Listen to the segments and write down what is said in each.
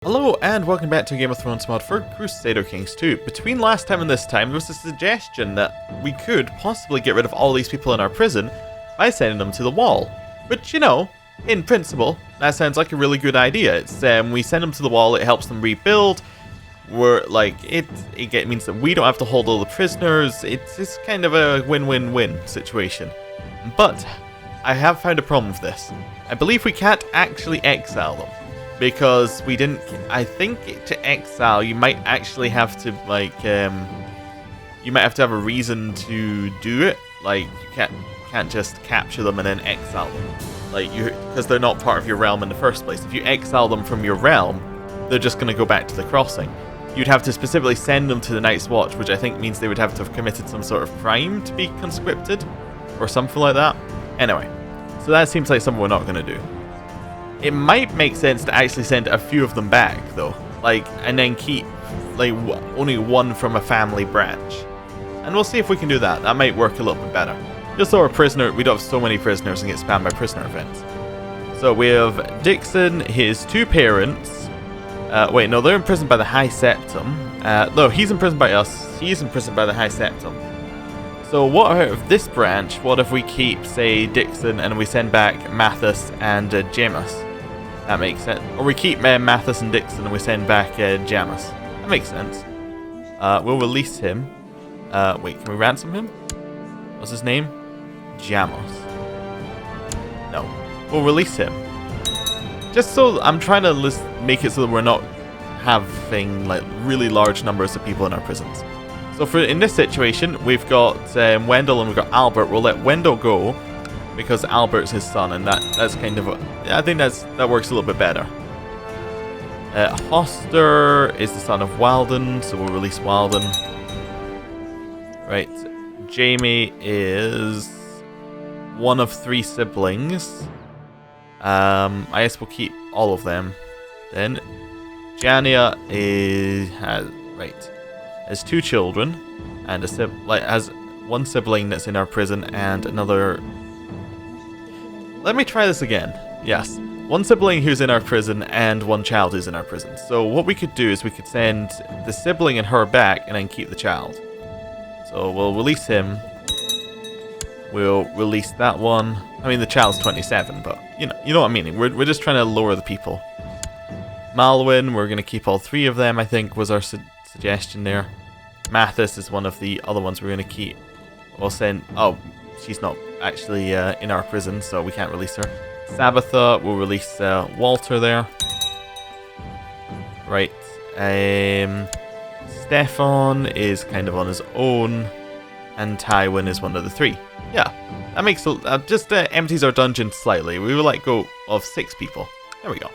Hello and welcome back to Game of Thrones mod for Crusader Kings 2. Between last time and this time, there was a suggestion that we could possibly get rid of all these people in our prison by sending them to the wall. Which, you know, in principle, that sounds like a really good idea. It's we send them to the wall, it helps them rebuild. It means that we don't have to hold all the prisoners. It's kind of a win-win-win situation. But I have found a problem with this. I believe we can't actually exile them. Because we didn't, I think to exile you might actually have to you might have to have a reason to do it. Like you can't just capture them and then exile them. Because they're not part of your realm in the first place. If you exile them from your realm, they're just going to go back to the crossing. You'd have to specifically send them to the Night's Watch, which I think means they would have to have committed some sort of crime to be conscripted or something like that. Anyway, so that seems like something we're not going to do. It might make sense to actually send a few of them back, though. And then keep, only one from a family branch. And we'll see if we can do that. That might work a little bit better. Just so we don't have so many prisoners and get spammed by prisoner events. So we have Dixon, his two parents. Wait, no, they're imprisoned by the High Septum. No, he's imprisoned by us. He's imprisoned by the High Septum. So what out of this branch, what if we keep, say, Dixon and we send back Mathis and Jamis? That makes sense. Or we keep Mathis and Dixon and we send back Jamis. That makes sense. We'll release him. Wait, can we ransom him? What's his name? Jamis. No. We'll release him. Just so I'm trying to make it so that we're not having really large numbers of people in our prisons. So in this situation, we've got Wendell and we've got Albert. We'll let Wendell go because Albert's his son, and that's kind of I think that works a little bit better. Hoster is the son of Walden, so we'll release Walden. Right, Jamie is one of 3 siblings. I guess we'll keep all of them. Then Jania has 2 children, and has one sibling that's in our prison and another. Let me try this again. Yes, one sibling who's in our prison and one child who's in our prison. So what we could do is we could send the sibling and her back and then keep the child. So we'll release him. We'll release that one. I mean, the child's 27, but you know what I mean. We're just trying to lower the people. Malwyn, we're going to keep all 3 of them, I think, was our suggestion there. Mathis is one of the other ones we're going to keep. We'll send... Oh, she's not actually in our prison, so we can't release her. Sabbatha, we'll release Walter there. Right. Stefan is kind of on his own. And Tywin is one of the 3. Yeah, that makes... just empties our dungeon slightly. We will let go of 6 people. There we go.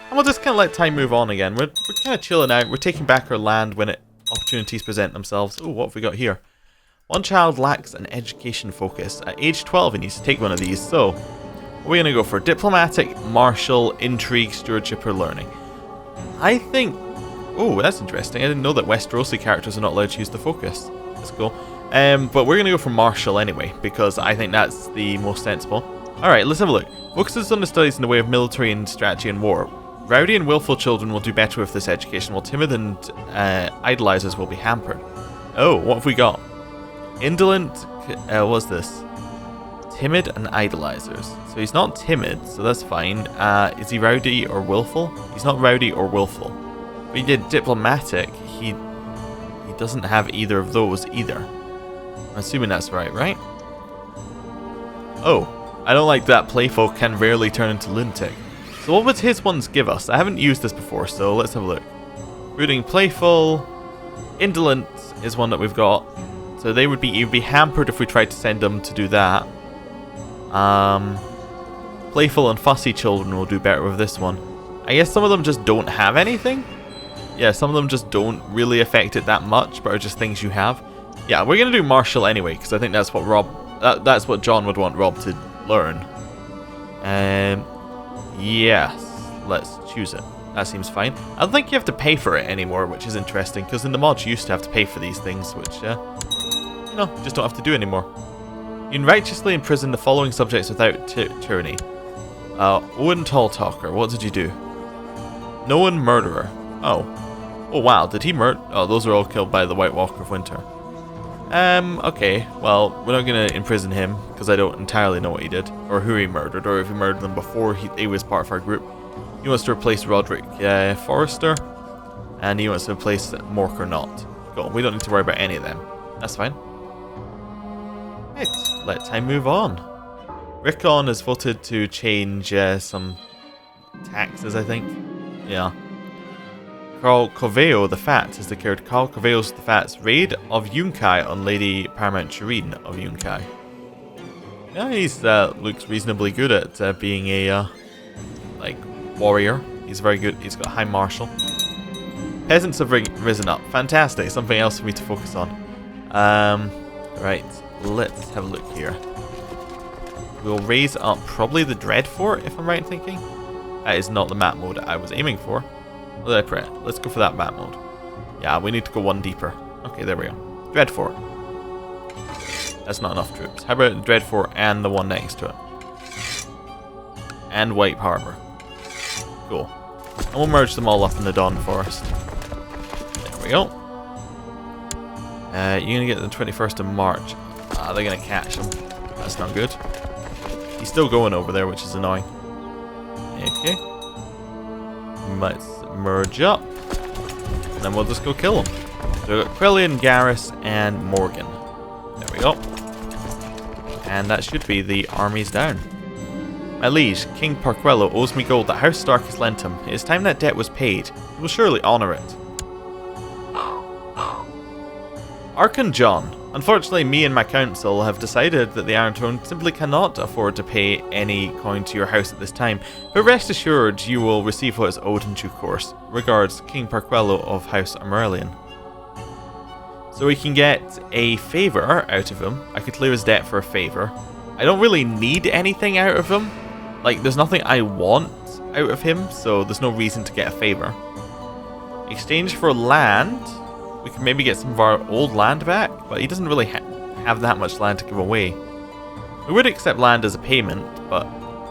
And we'll just kind of let time move on again. We're kind of chilling out. We're taking back our land when opportunities present themselves. Oh, what have we got here? One child lacks an education focus. At age 12, he needs to take one of these. So, we're going to go for diplomatic, martial, intrigue, stewardship, or learning. I think... Oh, that's interesting. I didn't know that Westerosi characters are not allowed to use the focus. That's cool. But we're going to go for martial anyway, because I think that's the most sensible. Alright, let's have a look. Focuses on the studies in the way of military and strategy and war. Rowdy and willful children will do better with this education, while timid and idolizers will be hampered. Oh, what have we got? Indolent, what's this? Timid and idolizers. So he's not timid, so that's fine. Is he rowdy or willful? He's not rowdy or willful. But he did diplomatic. He doesn't have either of those either. I'm assuming that's right? Oh, I don't like that. Playful can rarely turn into lunatic. So what would his ones give us? I haven't used this before, so let's have a look. Brooding, playful, indolent is one that we've got. So you'd be hampered if we tried to send them to do that. Playful and fussy children will do better with this one. I guess some of them just don't have anything. Yeah, some of them just don't really affect it that much, but are just things you have. Yeah, we're gonna do martial anyway, because I think that's what that's what Jon would want Robb to learn. Yes, let's choose it. That seems fine. I don't think you have to pay for it anymore, which is interesting, because in the mods you used to have to pay for these things, which, just don't have to do anymore. You can righteously imprison the following subjects without tyranny. Owen Tall Talker, what did you do? Known murderer. Oh. Oh wow, did he murder? Oh, those are all killed by the White Walker of Winter. Okay. Well, we're not gonna imprison him, because I don't entirely know what he did, or who he murdered, or if he murdered them before he was part of our group. He wants to replace Roderick Forrester, and he wants to replace Mork or not. Cool, we don't need to worry about any of them. That's fine. Right, let time move on. Rickon has voted to change some taxes, I think. Yeah. Carl Coveo the Fat has declared Carl Coveo's the Fat's raid of Yunkai on Lady Paramount Shireen of Yunkai. Yeah, he's looks reasonably good at being a like warrior. He's very good. He's got high martial. Peasants have risen up. Fantastic. Something else for me to focus on. Right. Let's have a look here. We'll raise up probably the Dreadfort, if I'm right in thinking. That is not the map mode I was aiming for. What did I press? Let's go for that map mode. Yeah, we need to go one deeper. Okay, there we go. Dreadfort. That's not enough troops. How about Dreadfort and the one next to it? And White Harbor. Cool. And we'll merge them all up in the Dawn Forest. There we go. You're going to get the 21st of March. They're going to catch him. That's not good. He's still going over there, which is annoying. Okay. Let's merge up. And then we'll just go kill him. So we've got Quellion, Garrus, and Morgan. There we go. And that should be the armies down. My liege, King Parquello owes me gold that House Stark has lent him. It is time that debt was paid. He will surely honour it. Archon Jon. Unfortunately, me and my council have decided that the Iron Throne simply cannot afford to pay any coin to your house at this time, but rest assured you will receive what is owed in due course. Regards, King Parquello of House Amaryllion. So we can get a favour out of him. I could clear his debt for a favour. I don't really need anything out of him. Like, there's nothing I want out of him, so there's no reason to get a favour. Exchange for land. We can maybe get some of our old land back, but he doesn't really have that much land to give away. We would accept land as a payment, but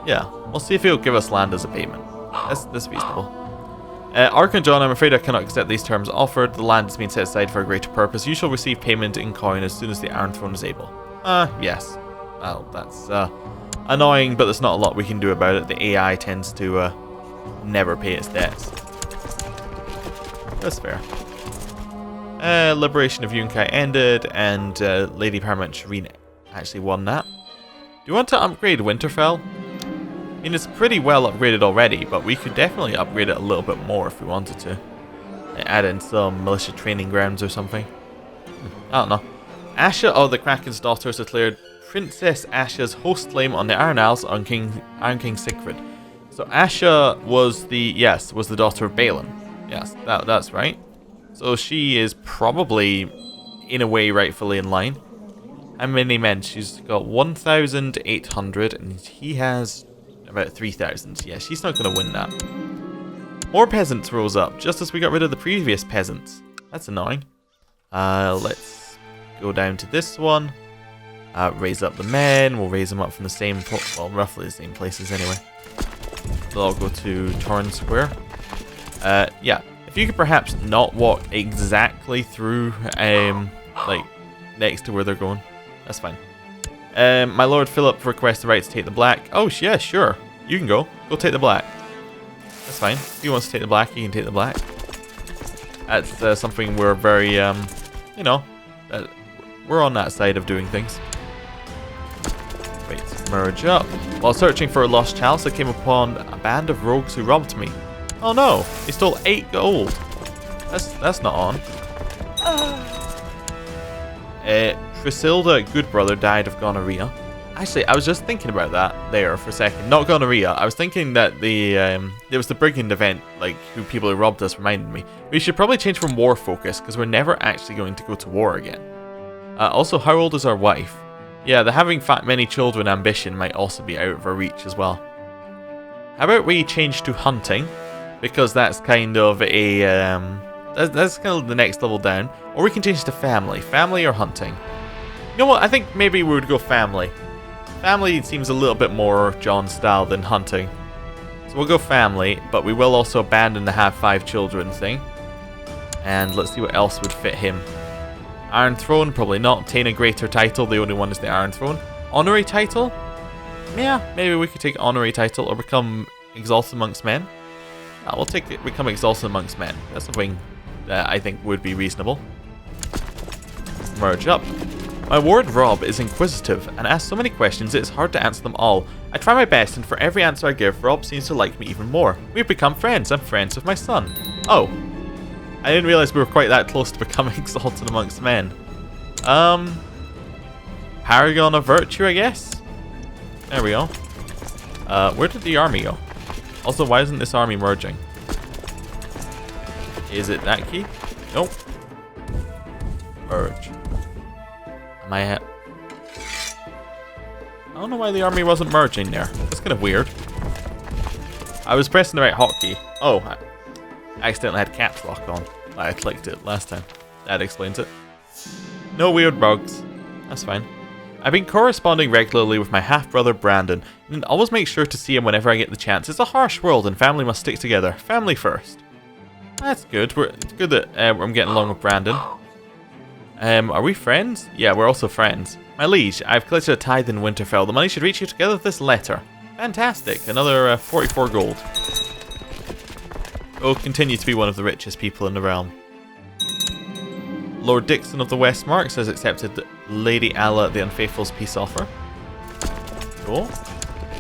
yeah, we'll see if he'll give us land as a payment. That's reasonable. Archon Jon, I'm afraid I cannot accept these terms offered. The land has been set aside for a greater purpose. You shall receive payment in coin as soon as the Iron Throne is able. Yes. Well, that's annoying, but there's not a lot we can do about it. The AI tends to never pay its debts. That's fair. Liberation of Yunkai ended, and Lady Paramount Shireen actually won that. Do you want to upgrade Winterfell? I mean, it's pretty well upgraded already, but we could definitely upgrade it a little bit more if we wanted to. Add in some militia training grounds or something. I don't know. Asha of the Kraken's daughters declared Princess Asha's host claim on the Iron Isles on Iron King Sigfrid. So Asha was the daughter of Balon. Yes, that's right. So she is probably, in a way, rightfully in line. How many men? She's got 1,800, and he has about 3,000. Yeah, she's not going to win that. More peasants rose up, just as we got rid of the previous peasants. That's annoying. Let's go down to this one. Raise up the men. We'll raise them up from the same, well, roughly the same places anyway. They'll all go to Torrens Square. Yeah. If you could perhaps not walk exactly through, like, next to where they're going. That's fine. My Lord Philip requests the right to take the black. Oh, yeah, sure. You can go. Go take the black. That's fine. If he wants to take the black, he can take the black. That's something we're very, you know, we're on that side of doing things. Wait, merge up. While searching for a lost chalice, I came upon a band of rogues who robbed me. Oh no, they stole 8 gold. That's not on. Trisilda Goodbrother died of gonorrhea. Actually, I was just thinking about that there for a second. Not gonorrhea. I was thinking that there was the brigand event, like who people who robbed us reminded me. We should probably change from war focus because we're never actually going to go to war again. Also, how old is our wife? Yeah, the having many children ambition might also be out of our reach as well. How about we change to hunting? Because that's kind of a, that's kind of the next level down. Or we can change to family. Family or hunting. You know what, I think maybe we would go family. Family seems a little bit more Jon style than hunting. So we'll go family, but we will also abandon the have 5 children thing. And let's see what else would fit him. Iron Throne, probably not. Obtain a greater title, the only one is the Iron Throne. Honorary title? Yeah, maybe we could take honorary title or become Exalted Amongst Men. We'll take it, become Exalted Amongst Men. That's something that I think would be reasonable. Merge up. My ward Robb is inquisitive and asks so many questions it's hard to answer them all. I try my best, and for every answer I give, Robb seems to like me even more. We've become friends. I'm friends with my son. Oh. I didn't realize we were quite that close to becoming Exalted Amongst Men. Paragon of Virtue, I guess? There we go. Where did the army go? Also, why isn't this army merging? Is it that key? Nope. Merge. Am I at... I don't know why the army wasn't merging there. That's kind of weird. I was pressing the right hotkey. Oh, I accidentally had caps lock on. I clicked it last time. That explains it. No weird bugs. That's fine. I've been corresponding regularly with my half-brother Brandon, and always make sure to see him whenever I get the chance. It's a harsh world and family must stick together. Family first. That's good. It's good that I'm getting along with Brandon. Are we friends? Yeah, we're also friends. My liege, I've collected a tithe in Winterfell. The money should reach you together with this letter. Fantastic. Another 44 gold. We'll continue to be one of the richest people in the realm. Lord Dixon of the Westmarks has accepted Lady Alla the Unfaithful's peace offer. Cool.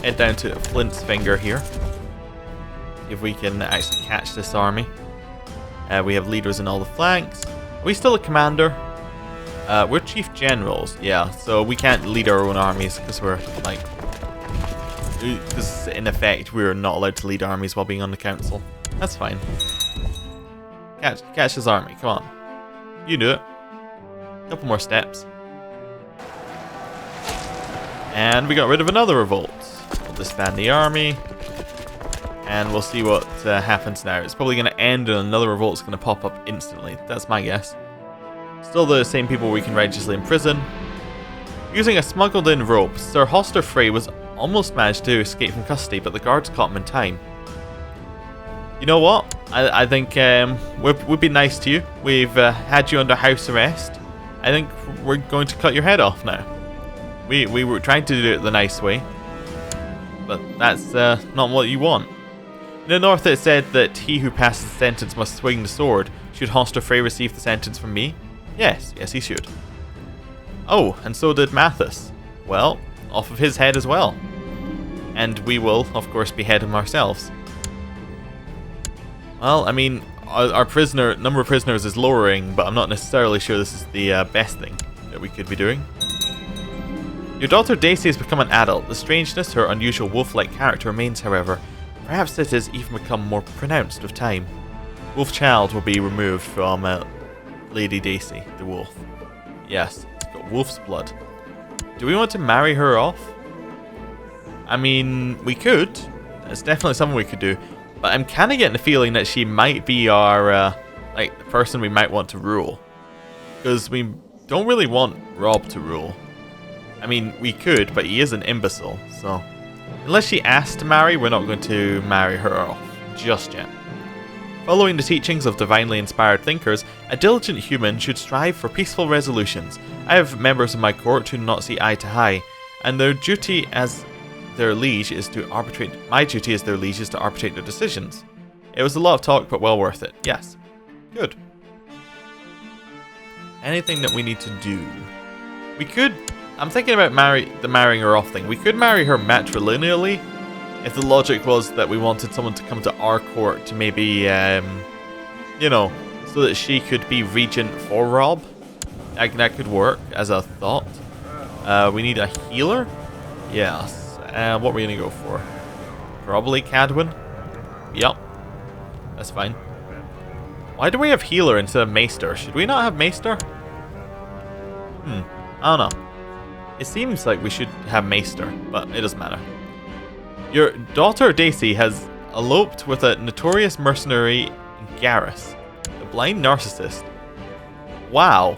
Head down to Flint's Finger here. See if we can actually catch this army. We have leaders in all the flanks. Are we still a commander? We're chief generals, yeah, so we can't lead our own armies because we're like... Because in effect, we're not allowed to lead armies while being on the council. That's fine. Catch his army, come on. You do it. Couple more steps. And we got rid of another revolt. We'll disband the army. And we'll see what happens now. It's probably going to end and another revolt's going to pop up instantly. That's my guess. Still the same people we can righteously imprison. Using a smuggled in rope, Sir Hoster Frey was almost managed to escape from custody, but the guards caught him in time. You know what? I think we'd be nice to you. We've had you under house arrest. I think we're going to cut your head off now. We were trying to do it the nice way, but that's not what you want. In the north it said that he who passes the sentence must swing the sword. Should Hoster Frey receive the sentence from me? Yes, he should. Oh, and so did Mathis. Well, off of his head as well. And we will, of course, behead him ourselves. Well, I mean, our number of prisoners is lowering, but I'm not necessarily sure this is the best thing that we could be doing. Your daughter Daisy has become an adult. The strangeness, her unusual wolf-like character remains, however. Perhaps it has even become more pronounced with time. Wolf-child will be removed from Lady Daisy, the wolf. Yes, it's got wolf's blood. Do we want to marry her off? I mean, we could. It's definitely something we could do. But I'm kind of getting the feeling that she might be our, like, the person we might want to rule. Because we don't really want Robb to rule. I mean, we could, but he is an imbecile, so... Unless she asks to marry, we're not going to marry her off just yet. Following the teachings of divinely inspired thinkers, a diligent human should strive for peaceful resolutions. I have members of my court who do not see eye to eye, and their duty as their liege is to arbitrate. My duty as their liege is to arbitrate their decisions. It was a lot of talk, but well worth it. Yes. Good. Anything that we need to do? We could... I'm thinking about marrying her off thing. We could marry her matrilineally, if the logic was that we wanted someone to come to our court to maybe, you know, so that she could be regent for Robb. That could work as a thought. We need a healer? Yes. What are we going to go for? Probably Cadwin? Yup. That's fine. Why do we have healer instead of maester? Should we not have maester? I don't know. It seems like we should have maester, but it doesn't matter. Your daughter Daisy has eloped with a notorious mercenary Garrus, the blind narcissist. Wow.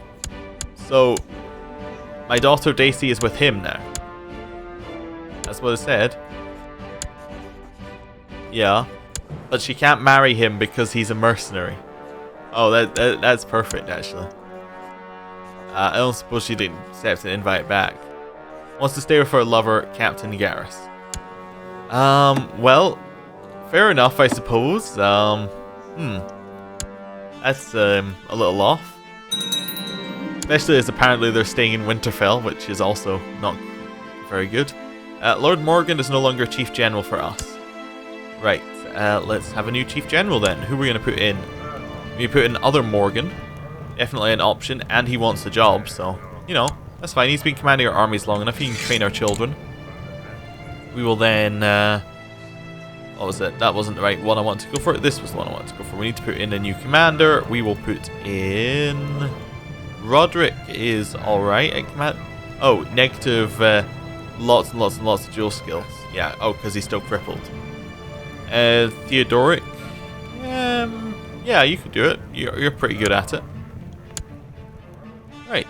So, my daughter Daisy is with him now. That's what it said. Yeah. But she can't marry him because he's a mercenary. Oh, that's perfect, actually. I don't suppose she didn't accept an invite back. Wants to stay with her lover, Captain Garrus. Well, fair enough, I suppose. That's a little off. Especially as apparently they're staying in Winterfell, which is also not very good. Lord Morgan is no longer Chief General for us. Right, let's have a new Chief General then. Who are we going to put in? We put in other Morgan. Definitely an option, and he wants the job, so, you know, that's fine. He's been commanding our armies long enough. He can train our children. We will then, what was it? That wasn't the right one I wanted to go for. This was the one I wanted to go for. We need to put in a new commander. We will put in... Roderick is alright at command. Oh, negative, lots and lots and lots of dual skills. Yeah, oh, because he's still crippled. Theodoric. Yeah, you could do it. You're pretty good at it. Right.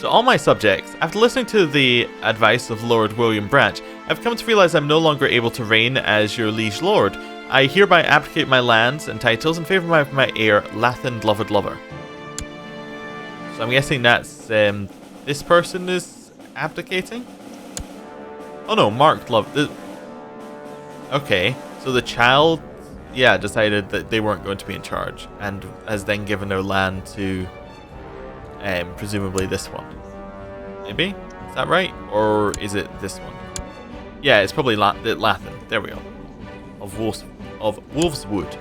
To all my subjects, after listening to the advice of Lord William Branch, I've come to realize I'm no longer able to reign as your liege lord. I hereby abdicate my lands and titles in favor of my heir, Lathan Loved Lover. So I'm guessing that's, this person is abdicating? Oh no, Mark Love. Okay, so the child, yeah, decided that they weren't going to be in charge, and has then given their land to, presumably this one. Maybe? Is that right? Or is it this one? Yeah, it's probably Lathan. There we go. Of Wolveswood.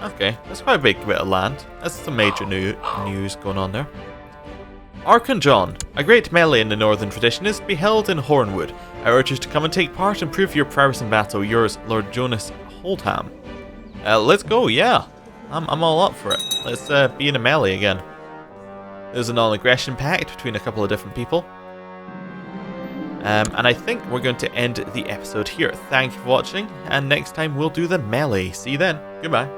Okay, that's quite a big bit of land. That's some major news going on there. Archon John, a great melee in the northern tradition, is to be held in Hornwood. I urge you to come and take part and prove your prowess in battle. Yours, Lord Jonas Holdham. Let's go, yeah. I'm all up for it. Let's be in a melee again. There's a non-aggression pact between a couple of different people. And I think we're going to end the episode here. Thank you for watching, and next time we'll do the melee. See you then. Goodbye.